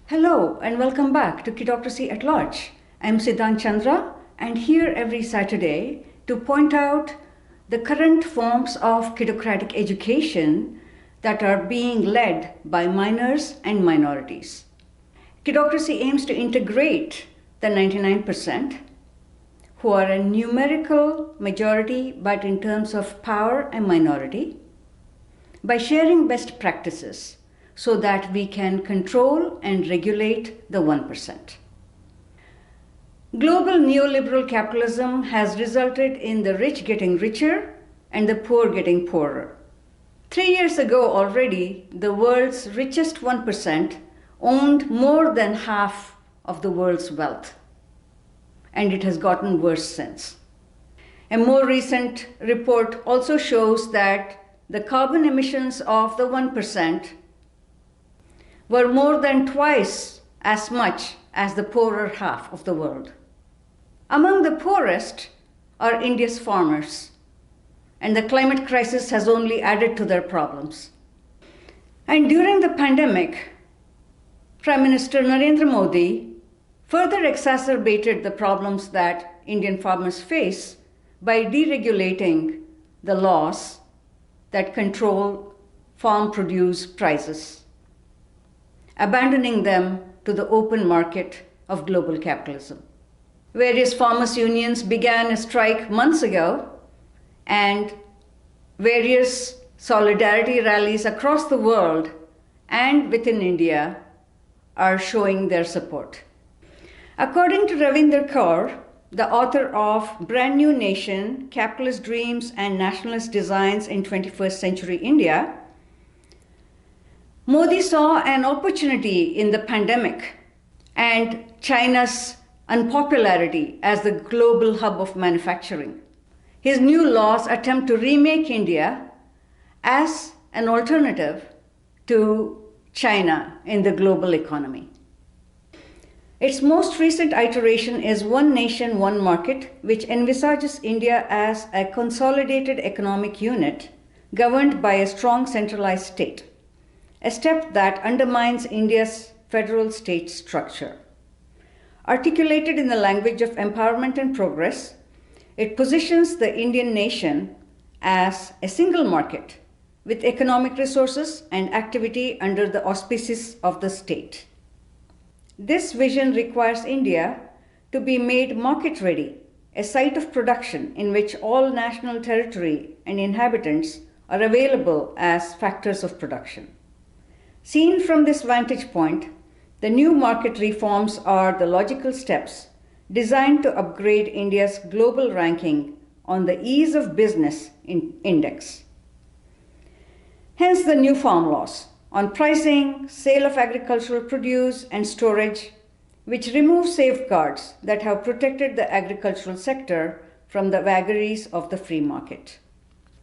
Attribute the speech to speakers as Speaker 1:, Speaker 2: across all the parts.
Speaker 1: Hello and welcome back to Kidocracy at Large. I'm Siddhant Chandra and here every Saturday to point out the current forms of kidocratic education that are being led by minors and minorities. Kidocracy aims to integrate the 99% who are a numerical majority but in terms of power a minority by sharing best practices so that we can control and regulate the 1%. Global neoliberal capitalism has resulted in the rich getting richer and the poor getting poorer. 3 years ago already, the world's richest 1% owned more than half of the world's wealth. And it has gotten worse since. A more recent report also shows that the carbon emissions of the 1% were more than twice as much as the poorer half of the world. Among the poorest are India's farmers, and the climate crisis has only added to their problems. And during the pandemic, Prime Minister Narendra Modi further exacerbated the problems that Indian farmers face by deregulating the laws that control farm produce prices, abandoning them to the open market of global capitalism. Various farmers' unions began a strike months ago, and various solidarity rallies across the world and within India are showing their support. According to Ravinder Kaur, the author of Brand New Nation, Capitalist Dreams and Nationalist Designs in 21st Century India, Modi saw an opportunity in the pandemic and China's unpopularity as the global hub of manufacturing. His new laws attempt to remake India as an alternative to China in the global economy. Its most recent iteration is One Nation, One Market, which envisages India as a consolidated economic unit governed by a strong centralized state, a step that undermines India's federal state structure. Articulated in the language of empowerment and progress, it positions the Indian nation as a single market with economic resources and activity under the auspices of the state. This vision requires India to be made market-ready, a site of production in which all national territory and inhabitants are available as factors of production. Seen from this vantage point, the new market reforms are the logical steps designed to upgrade India's global ranking on the Ease of Business Index. Hence the new farm laws on pricing, sale of agricultural produce, and storage, which remove safeguards that have protected the agricultural sector from the vagaries of the free market.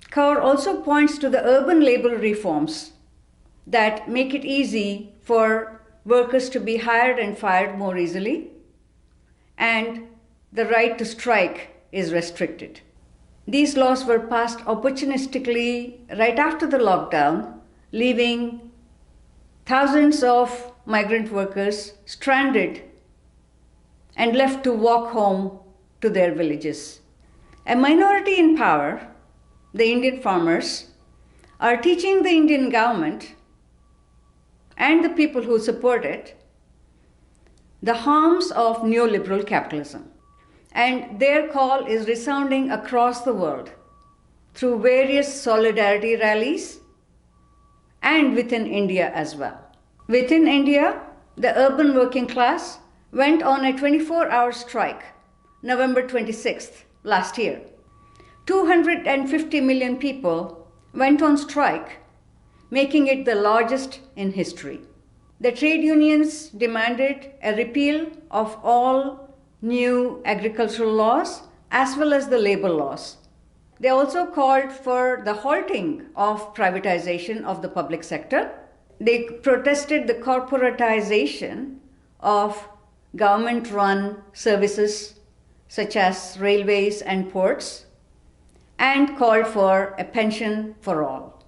Speaker 1: Kaur also points to the urban labor reforms that make it easy for workers to be hired and fired more easily, and the right to strike is restricted. These laws were passed opportunistically right after the lockdown, leaving thousands of migrant workers stranded and left to walk home to their villages. A minority in power, the Indian farmers, are teaching the Indian government and the people who support it the harms of neoliberal capitalism. And their call is resounding across the world through various solidarity rallies and within India as well. Within India, the urban working class went on a 24-hour strike, November 26th last year. 250 million people went on strike, making it the largest in history. The trade unions demanded a repeal of all new agricultural laws as well as the labor laws. They also called for the halting of privatization of the public sector. They protested the corporatization of government-run services such as railways and ports, and called for a pension for all.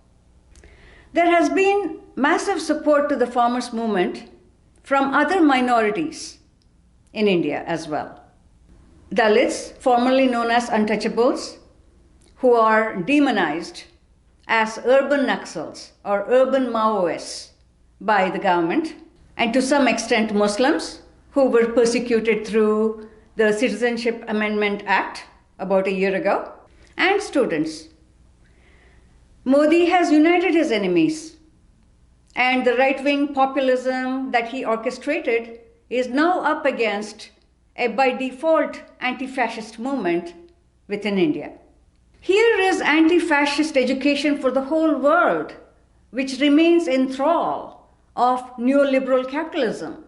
Speaker 1: There has been massive support to the farmers' movement from other minorities in India as well. Dalits, formerly known as untouchables, who are demonized as urban Naxals or urban Maoists by the government, and to some extent Muslims, who were persecuted through the Citizenship Amendment Act about a year ago, and students. Modi has united his enemies, and the right-wing populism that he orchestrated is now up against a by default anti-fascist movement within India. Here is anti-fascist education for the whole world, which remains in thrall of neoliberal capitalism.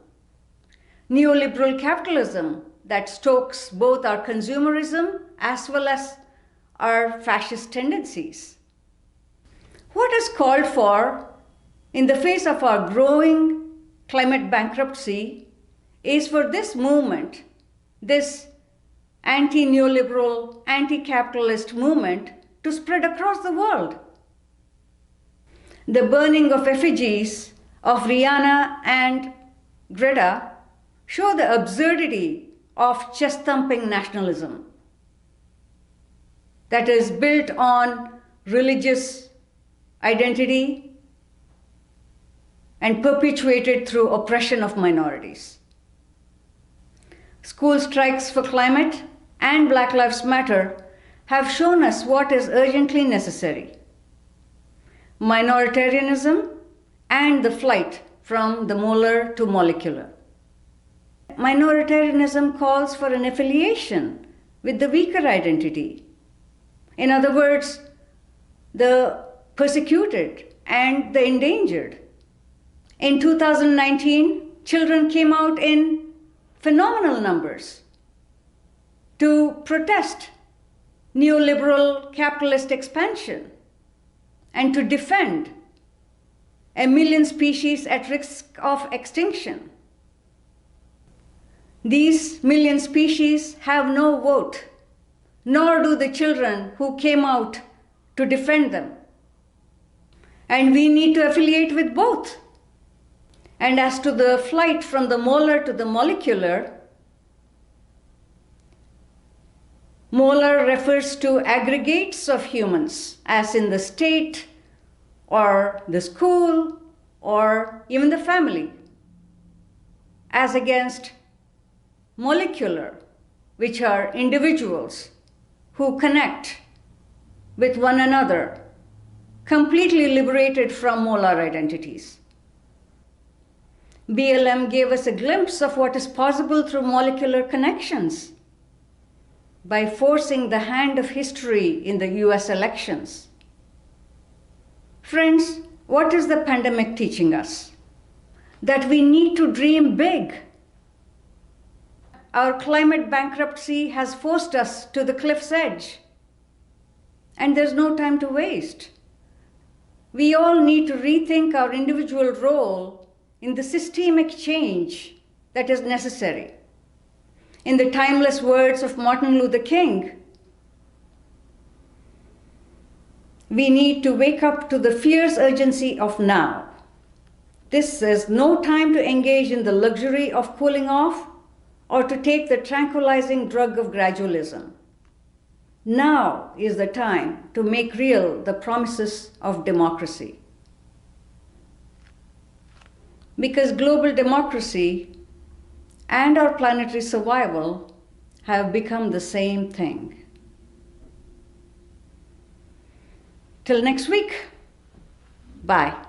Speaker 1: Neoliberal capitalism that stokes both our consumerism as well as our fascist tendencies. What is called for in the face of our growing climate bankruptcy is for this movement, this anti-neoliberal, anti-capitalist movement to spread across the world. The burning of effigies of Rihanna and Greta show the absurdity of chest-thumping nationalism that is built on religious identity and perpetuated through oppression of minorities. School strikes for climate and Black Lives Matter have shown us what is urgently necessary: minoritarianism and the flight from the molar to molecular. Minoritarianism calls for an affiliation with the weaker identity. In other words, the persecuted and the endangered. In 2019, children came out in phenomenal numbers to protest neoliberal capitalist expansion and to defend 1 million species at risk of extinction. These million species have no vote, nor do the children who came out to defend them. And we need to affiliate with both. And as to the flight from the molar to the molecular, molar refers to aggregates of humans, as in the state or the school or even the family, as against molecular, which are individuals who connect with one another, completely liberated from molar identities. BLM gave us a glimpse of what is possible through molecular connections by forcing the hand of history in the US elections. Friends, what is the pandemic teaching us? That we need to dream big. Our climate bankruptcy has forced us to the cliff's edge, and there's no time to waste. We all need to rethink our individual role in the systemic change that is necessary. In the timeless words of Martin Luther King, we need to wake up to the fierce urgency of now. This is no time to engage in the luxury of cooling off or to take the tranquilizing drug of gradualism. Now is the time to make real the promises of democracy. Because global democracy and our planetary survival have become the same thing. Till next week, bye.